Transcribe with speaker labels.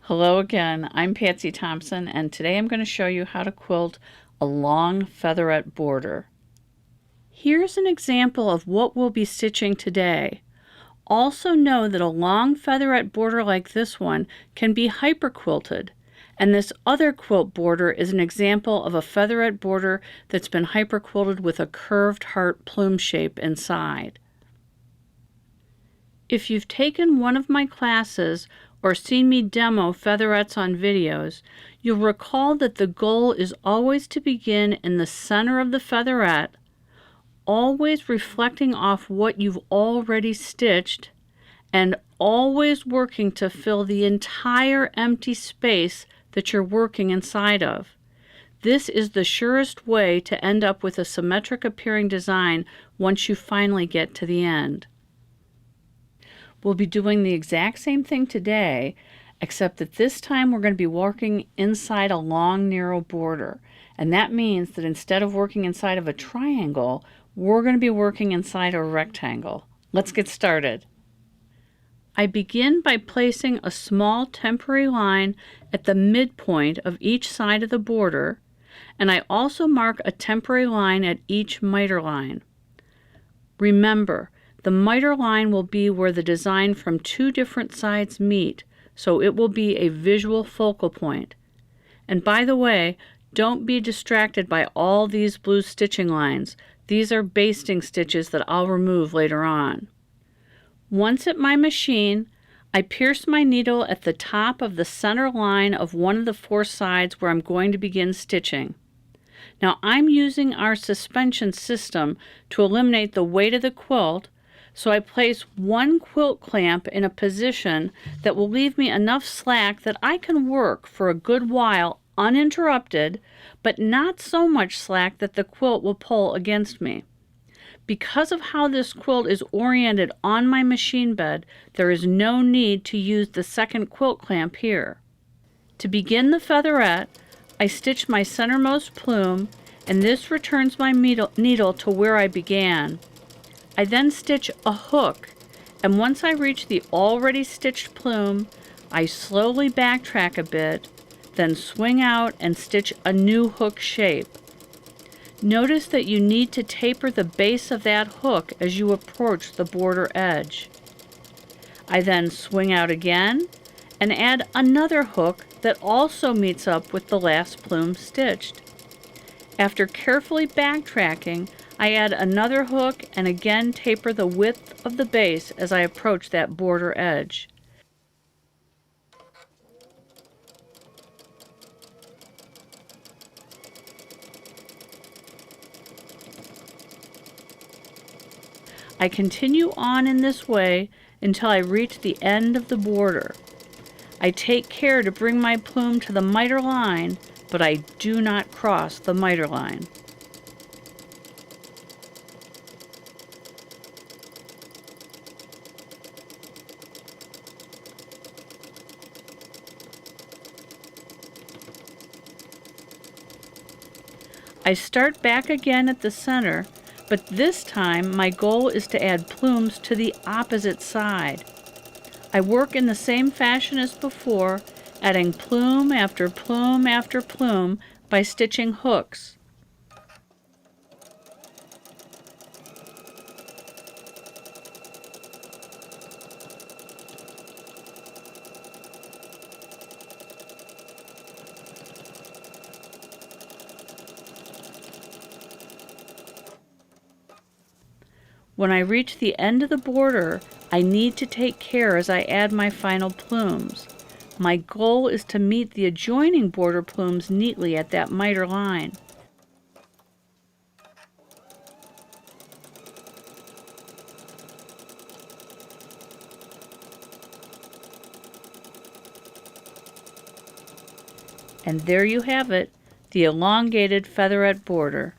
Speaker 1: Hello again, I'm Patsy Thompson, and today I'm going to show you how to quilt a long featherette border. Here's an example of what we'll be stitching today. Also know that a long featherette border like this one can be hyper quilted, and this other quilt border is an example of a featherette border that's been hyper quilted with a curved heart plume shape inside. If you've taken one of my classes or seen me demo featherettes on videos, you'll recall that the goal is always to begin in the center of the featherette, always reflecting off what you've already stitched, and always working to fill the entire empty space that you're working inside of. This is the surest way to end up with a symmetric appearing design once you finally get to the end. We'll be doing the exact same thing today, except that this time we're going to be working inside a long, narrow border. And that means that instead of working inside of a triangle, we're going to be working inside a rectangle. Let's get started. I begin by placing a small temporary line at the midpoint of each side of the border, and I also mark a temporary line at each miter line. Remember, the miter line will be where the design from two different sides meet, so it will be a visual focal point. And by the way, don't be distracted by all these blue stitching lines. These are basting stitches that I'll remove later on. Once at my machine, I pierce my needle at the top of the center line of one of the four sides where I'm going to begin stitching. Now I'm using our suspension system to eliminate the weight of the quilt, so I place one quilt clamp in a position that will leave me enough slack that I can work for a good while uninterrupted, but not so much slack that the quilt will pull against me. Because of how this quilt is oriented on my machine bed, there is no need to use the second quilt clamp here. To begin the featherette, I stitch my centermost plume, and this returns my needle to where I began. I then stitch a hook, and once I reach the already stitched plume, I slowly backtrack a bit, then swing out and stitch a new hook shape. Notice that you need to taper the base of that hook as you approach the border edge. I then swing out again and add another hook that also meets up with the last plume stitched. After carefully backtracking, I add another hook and again taper the width of the base as I approach that border edge. I continue on in this way until I reach the end of the border. I take care to bring my plume to the miter line, but I do not cross the miter line. I start back again at the center, but this time my goal is to add plumes to the opposite side. I work in the same fashion as before, adding plume after plume after plume by stitching hooks. When I reach the end of the border, I need to take care as I add my final plumes. My goal is to meet the adjoining border plumes neatly at that miter line. And there you have it, the elongated featherette border.